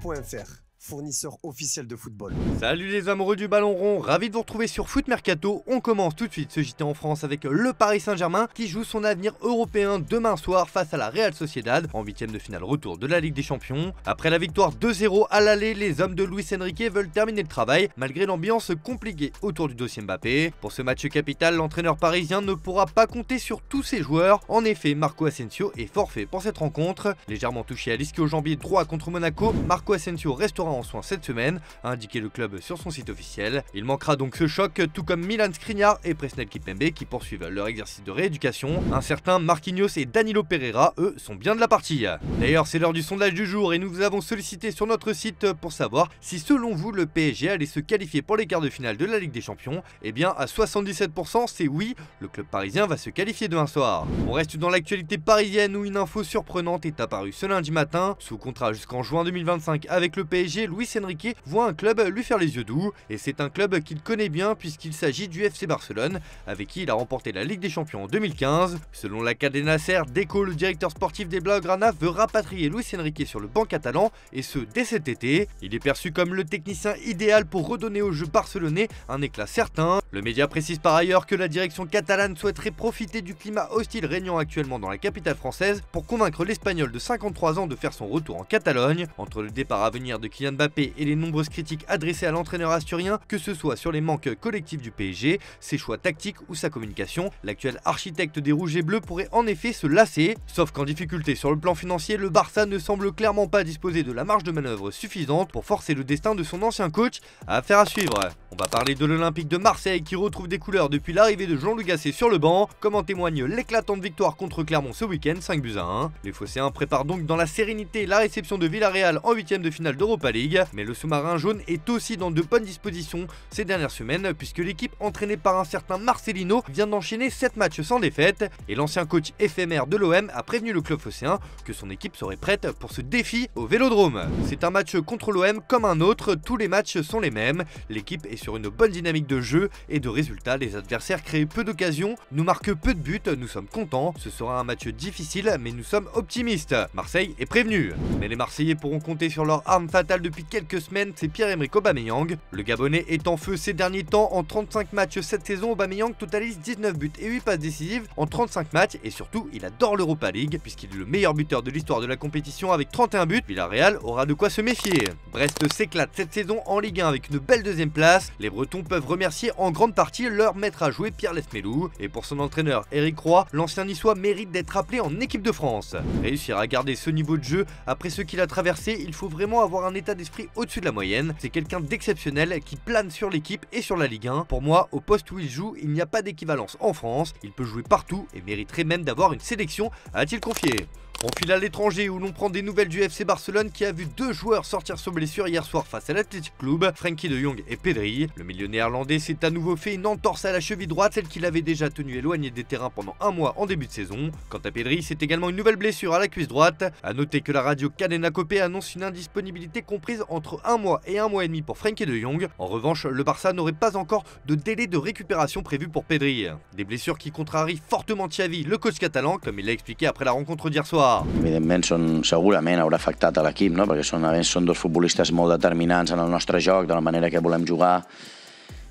Foot.fr, fournisseur officiel de football. Salut les amoureux du ballon rond, ravi de vous retrouver sur Foot Mercato. On commence tout de suite ce JT en France avec le Paris Saint-Germain qui joue son avenir européen demain soir face à la Real Sociedad en 8e de finale retour de la Ligue des Champions. Après la victoire 2-0 à l'aller, les hommes de Luis Enrique veulent terminer le travail malgré l'ambiance compliquée autour du dossier Mbappé. Pour ce match capital, l'entraîneur parisien ne pourra pas compter sur tous ses joueurs. En effet, Marco Asensio est forfait pour cette rencontre. Légèrement touché à l'ischio-jambier droit contre Monaco, Marco Asensio restera en soins cette semaine, a indiqué le club sur son site officiel. Il manquera donc ce choc, tout comme Milan Skriniar et Presnel Kimpembe qui poursuivent leur exercice de rééducation. Un certain Marquinhos et Danilo Pereira, eux, sont bien de la partie. D'ailleurs, c'est l'heure du sondage du jour et nous vous avons sollicité sur notre site pour savoir si selon vous le PSG allait se qualifier pour les quarts de finale de la Ligue des Champions. Eh bien, à 77%, c'est oui, le club parisien va se qualifier demain soir. On reste dans l'actualité parisienne où une info surprenante est apparue ce lundi matin. Sous contrat jusqu'en juin 2025 avec le PSG, Luis Enrique voit un club lui faire les yeux doux, et c'est un club qu'il connaît bien puisqu'il s'agit du FC Barcelone, avec qui il a remporté la Ligue des Champions en 2015. Selon la Cadena Ser, Deco, le directeur sportif des Blaugrana, veut rapatrier Luis Enrique sur le banc catalan, et ce dès cet été. Il est perçu comme le technicien idéal pour redonner au jeu barcelonais un éclat certain. Le média précise par ailleurs que la direction catalane souhaiterait profiter du climat hostile régnant actuellement dans la capitale française pour convaincre l'Espagnol de 53 ans de faire son retour en Catalogne. Entre le départ à venir de Kylian Mbappé et les nombreuses critiques adressées à l'entraîneur asturien, que ce soit sur les manques collectifs du PSG, ses choix tactiques ou sa communication, l'actuel architecte des Rouges et Bleus pourrait en effet se lasser. Sauf qu'en difficulté sur le plan financier, le Barça ne semble clairement pas disposer de la marge de manœuvre suffisante pour forcer le destin de son ancien coach. Affaire à suivre. On va parler de l'Olympique de Marseille qui retrouve des couleurs depuis l'arrivée de Jean-Louis Gasset sur le banc, comme en témoigne l'éclatante victoire contre Clermont ce week-end, 5-1. Les Phocéens préparent donc dans la sérénité la réception de Villarreal en 8e de finale d'Europa League, mais le sous-marin jaune est aussi dans de bonnes dispositions ces dernières semaines puisque l'équipe entraînée par un certain Marcelino vient d'enchaîner 7 matchs sans défaite, et l'ancien coach éphémère de l'OM a prévenu le club phocéen que son équipe serait prête pour ce défi au Vélodrome. C'est un match contre l'OM comme un autre, tous les matchs sont les mêmes, l'équipe est sur une bonne dynamique de jeu et de résultats, les adversaires créent peu d'occasions, nous marquent peu de buts, nous sommes contents, ce sera un match difficile mais nous sommes optimistes. Marseille est prévenu. Mais les Marseillais pourront compter sur leur arme fatale depuis quelques semaines, c'est Pierre-Emerick Aubameyang. Le Gabonais est en feu ces derniers temps, en 35 matchs cette saison, Aubameyang totalise 19 buts et 8 passes décisives en 35 matchs et surtout il adore l'Europa League puisqu'il est le meilleur buteur de l'histoire de la compétition avec 31 buts. Villarreal aura de quoi se méfier. Brest s'éclate cette saison en Ligue 1 avec une belle deuxième place. Les Bretons peuvent remercier en grande partie leur maître à jouer Pierre Lesmelou, et pour son entraîneur Eric Roy, l'ancien niçois mérite d'être appelé en équipe de France. Réussir à garder ce niveau de jeu après ce qu'il a traversé, il faut vraiment avoir un état d'esprit au-dessus de la moyenne. C'est quelqu'un d'exceptionnel qui plane sur l'équipe et sur la Ligue 1. Pour moi, au poste où il joue, il n'y a pas d'équivalence en France. Il peut jouer partout et mériterait même d'avoir une sélection, a-t-il confié. On file à l'étranger où l'on prend des nouvelles du FC Barcelone qui a vu 2 joueurs sortir sur blessure hier soir face à l'Athletic Club, Frenkie de Jong et Pedri. Le milieu néerlandais s'est à nouveau fait une entorse à la cheville droite, celle qu'il avait déjà tenue éloignée des terrains pendant un mois en début de saison. Quant à Pedri, c'est également une nouvelle blessure à la cuisse droite. A noter que la radio Cadena Copé annonce une indisponibilité comprise entre 1 mois et 1 mois et demi pour Frenkie de Jong. En revanche, le Barça n'aurait pas encore de délai de récupération prévu pour Pedri. Des blessures qui contrarient fortement Xavi, le coach catalan, comme il l'a expliqué après la rencontre d'hier soir. Segurament haurà afectat a l'equip, no? Perquè són 2 futbolistes molt determinants en el nostre joc, de la manera que volem jugar.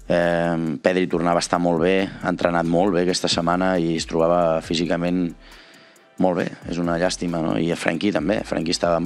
Pedri tornava a estar molt bé, ha entrenat molt bé aquesta setmana i es trobava físicament molt bé. És una llàstima, no? I a Frenkie també. Frenkie estava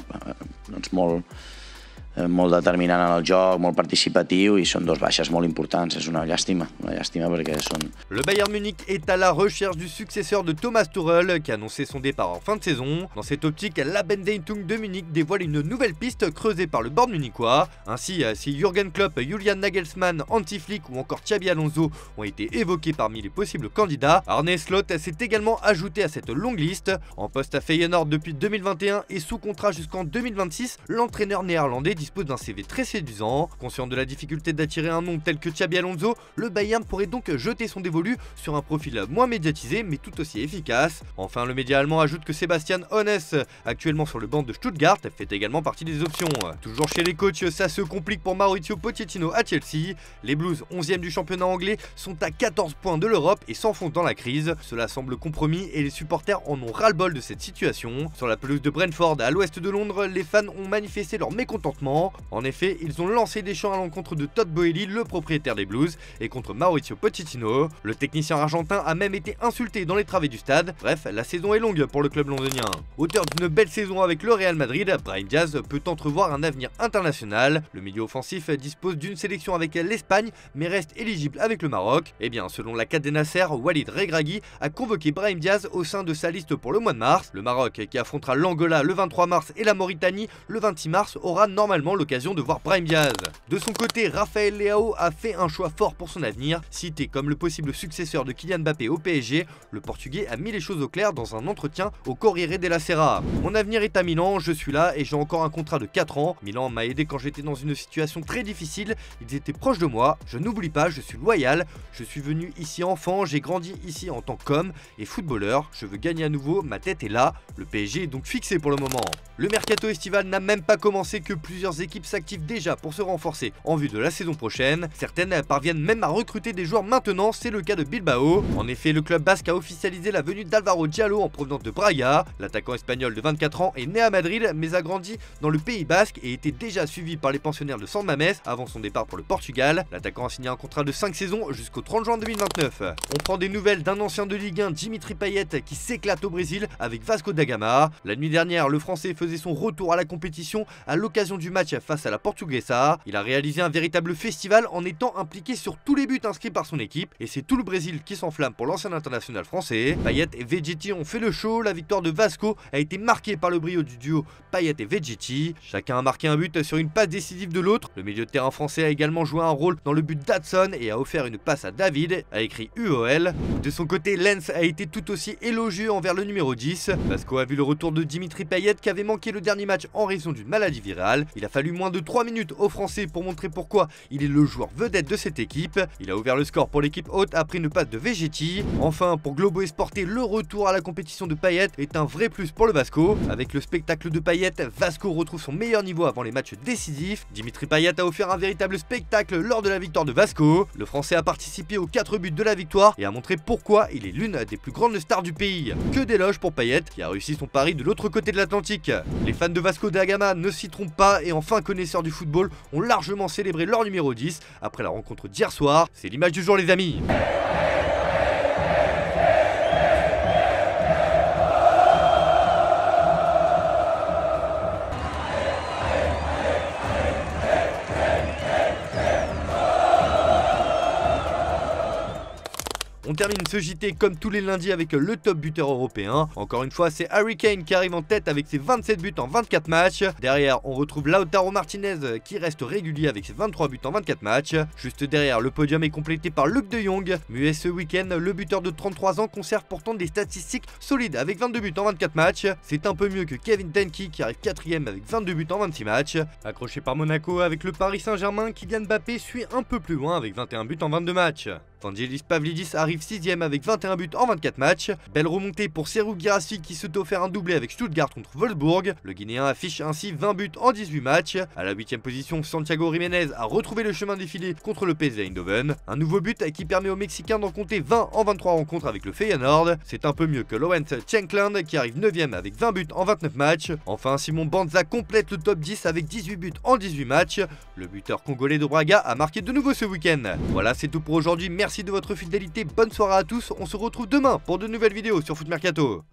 molt determinant en el joc, molt participatiu, i són 2 baixes molt importants. És una llàstima perquè són... Le Bayern Munich est à la recherche du successeur de Thomas Tuchel qui a annoncé son départ en fin de saison. Dans cette optique, la Bundesliga de Munich dévoile une nouvelle piste creusée par le board munichois. Ainsi, si Jürgen Klopp, Julian Nagelsmann, Hansi Flick ou encore Xabi Alonso ont été évoqués parmi les possibles candidats, Arne Slot s'est également ajouté à cette longue liste. En poste à Feyenoord depuis 2021 et sous contrat jusqu'en 2026, l'entraîneur néerlandais dispose d'un CV très séduisant. Conscient de la difficulté d'attirer un nom tel que Xabi Alonso, le Bayern pourrait donc jeter son dévolu sur un profil moins médiatisé mais tout aussi efficace. Enfin, le média allemand ajoute que Sebastian Hoeneß, actuellement sur le banc de Stuttgart, fait également partie des options. Toujours chez les coachs, ça se complique pour Mauricio Pochettino à Chelsea. Les Blues, 11e du championnat anglais, sont à 14 points de l'Europe et s'enfoncent dans la crise. Cela semble compromis et les supporters en ont ras-le-bol de cette situation. Sur la pelouse de Brentford, à l'ouest de Londres, les fans ont manifesté leur mécontentement Milan. En effet, ils ont lancé des chants à l'encontre de Todd Boehly, le propriétaire des Blues, et contre Mauricio Pochettino. Le technicien argentin a même été insulté dans les travées du stade. Bref, la saison est longue pour le club londonien. Auteur d'une belle saison avec le Real Madrid, Brahim Diaz peut entrevoir un avenir international. Le milieu offensif dispose d'une sélection avec l'Espagne, mais reste éligible avec le Maroc. Et bien, selon la Cadena Nasser, Walid Regragui a convoqué Brahim Diaz au sein de sa liste pour le mois de mars. Le Maroc, qui affrontera l'Angola le 23 mars et la Mauritanie le 26 mars, aura normalement l'occasion de voir Brahim Diaz. De son côté, Rafael Leao a fait un choix fort pour son avenir. Cité comme le possible successeur de Kylian Mbappé au PSG, le Portugais a mis les choses au clair dans un entretien au Corriere della Sera. Mon avenir est à Milan, je suis là et j'ai encore un contrat de 4 ans. Milan m'a aidé quand j'étais dans une situation très difficile, ils étaient proches de moi, je n'oublie pas, je suis loyal, je suis venu ici enfant, j'ai grandi ici en tant qu'homme et footballeur, je veux gagner à nouveau, ma tête est là, le PSG est donc fixé pour le moment. Le mercato estival n'a même pas commencé que plusieurs équipes s'activent déjà pour se renforcer en vue de la saison prochaine. Certaines parviennent même à recruter des joueurs maintenant, c'est le cas de Bilbao. En effet, le club basque a officialisé la venue d'Alvaro Diallo en provenance de Braga. L'attaquant espagnol de 24 ans est né à Madrid mais a grandi dans le Pays basque et était déjà suivi par les pensionnaires de San Mamés avant son départ pour le Portugal. L'attaquant a signé un contrat de 5 saisons jusqu'au 30 juin 2029. On prend des nouvelles d'un ancien de Ligue 1, Dimitri Payet, qui s'éclate au Brésil avec Vasco da Gama. La nuit dernière, le Français faisait son retour à la compétition à l'occasion du match face à la Portuguesa. Il a réalisé un véritable festival en étant impliqué sur tous les buts inscrits par son équipe et c'est tout le Brésil qui s'enflamme pour l'ancien international français. Payet et Vegetti ont fait le show, la victoire de Vasco a été marquée par le brio du duo Payet et Vegetti. Chacun a marqué un but sur une passe décisive de l'autre. Le milieu de terrain français a également joué un rôle dans le but d'Hudson et a offert une passe à David, a écrit UOL. De son côté, Lens a été tout aussi élogieux envers le numéro 10. Vasco a vu le retour de Dimitri Payet qui avait manqué le dernier match en raison d'une maladie virale. Il a fallu moins de 3 minutes aux Français pour montrer pourquoi il est le joueur vedette de cette équipe. Il a ouvert le score pour l'équipe haute après une passe de Vegetti. Enfin, pour Globo Esporte, le retour à la compétition de Payet est un vrai plus pour le Vasco. Avec le spectacle de Payet, Vasco retrouve son meilleur niveau avant les matchs décisifs. Dimitri Payet a offert un véritable spectacle lors de la victoire de Vasco. Le Français a participé aux 4 buts de la victoire et a montré pourquoi il est l'une des plus grandes stars du pays. Que d'éloges pour Payet qui a réussi son pari de l'autre côté de l'Atlantique. Les fans de Vasco da Gama ne s'y trompent pas et enfin connaisseurs du football ont largement célébré leur numéro 10 après la rencontre d'hier soir. C'est l'image du jour les amis. On termine ce JT comme tous les lundis avec le top buteur européen. Encore une fois, c'est Harry Kane qui arrive en tête avec ses 27 buts en 24 matchs. Derrière, on retrouve Lautaro Martinez qui reste régulier avec ses 23 buts en 24 matchs. Juste derrière, le podium est complété par Luuk de Jong. Muet ce week-end, le buteur de 33 ans conserve pourtant des statistiques solides avec 22 buts en 24 matchs. C'est un peu mieux que Kevin Denki qui arrive 4ème avec 22 buts en 26 matchs. Accroché par Monaco avec le Paris Saint-Germain, Kylian Mbappé suit un peu plus loin avec 21 buts en 22 matchs. Vangelis Pavlidis arrive 6ème avec 21 buts en 24 matchs. Belle remontée pour Serhou Guirassy qui se offert un doublé avec Stuttgart contre Wolfsburg. Le Guinéen affiche ainsi 20 buts en 18 matchs. À la 8ème position, Santiago Jiménez a retrouvé le chemin défilé contre le PSV Eindhoven. Un nouveau but qui permet aux Mexicains d'en compter 20 en 23 rencontres avec le Feyenoord. C'est un peu mieux que Lawrence Shankland qui arrive 9ème avec 20 buts en 29 matchs. Enfin, Simon Banza complète le top 10 avec 18 buts en 18 matchs. Le buteur congolais de Braga a marqué de nouveau ce week-end. Voilà, c'est tout pour aujourd'hui. Merci de votre fidélité, bonne soirée à tous, on se retrouve demain pour de nouvelles vidéos sur Foot Mercato.